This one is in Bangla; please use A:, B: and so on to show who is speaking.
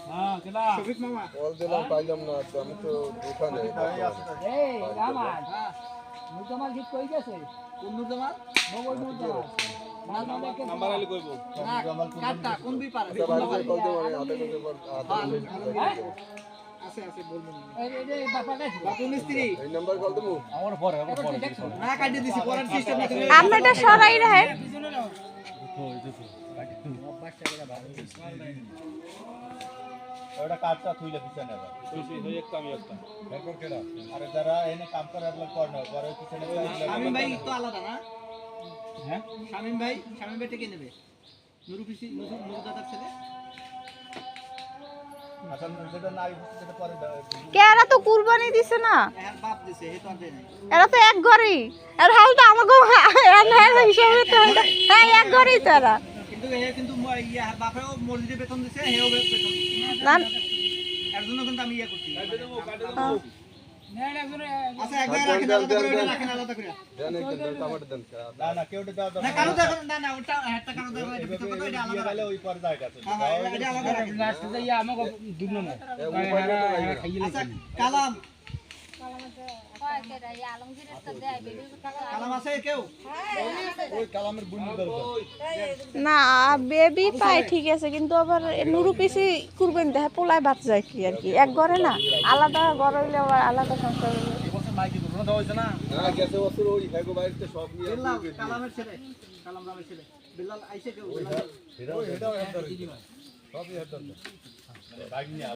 A: হ্যাঁ কেলা শফিক মামা
B: কল দিলাম পাইলাম না তো আমি তো দোকানে
C: এই রামান নুরজামাল ঠিক কই গেছে কোন নুরজামাল মোগল নুরজামাল
A: নাম্বার আইলে কইব
C: কাটটা কোন বি পারে
B: কল দিও মানে আধা ঘন্টা পর
C: আছে আছে বলবেন এই বাপা কাছে বাপু মিস্ত্রি
B: এই নাম্বার কল দেবো
A: আমার পরে
C: না কাটি দিছি পরার সিস্টেম না তুমি
D: আপনারটা সরাই রাখেন
E: ওটা কাটটা তুইলে পিছনে আবার
A: তুই একটা আমি একটা
E: এরপর কেডা আরে যারা এনে কাম করে এগুলো কর না পরে পিছনে
C: শামিম ভাই তো আলাদা না
A: হ্যাঁ
C: শামিম ভাই থেকে নেবে নুরু দাদার ছেলে
E: আচ্ছা যেটা নাই সেটা পরে
D: কে এরা তো কুরবানি দিছে না
C: এর বাপ দিছে হে তো আর দেয় নাই
D: এরা তো এক ঘরই আর হাল তো আমাকে হিসাবে তো হ্যাঁ এক ঘরই তারা
C: কিন্তু ইয়া বাপেও মসজিদে বেতন দিছে হেও বেতন
D: না
C: এর জন্য কিন্তু আমি ইয়া করছি
A: কাটে দেবো
C: আচ্ছা একবার রাখেন আলাদা করে
B: দেন একদম টমেটো দেন
E: না না কেউটা দাও
C: না কারো দেখো না ওটা একটা কারো দেখো এটা
E: এইভাবে
C: কথা এটা
E: দিয়ে
C: আলাদা
E: গেলে ওই পরে জায়গা আছে
C: হ্যাঁ এটা আলাদা রাখেন
A: লাস্টে যাইয়া আমাকে দুই নম্বর
C: আচ্ছা কালাম কালাম আছে কেউ
E: ওই কালামের বুনি দরকার
D: না বেবি পায় ঠিক আছে কিন্তু আবার নুরু পিসি কুরবেন দেখে পোলায় বাদ যায় কি আর কি এক ঘরে না আলাদা ঘর হইলে আবার আলাদা সংসার হইলে
A: এবছর মাইকে দুটো দেওয়া হয়েছে না
B: না গেছে বছর ওই হেগো বাইরে সব নিয়ে
C: বিল্লাল কালামের ছেলে কালাম রামের ছেলে বিল্লাল আইছে কেউ বিল্লাল
E: এটাও এর দরকার সবই এর দরকার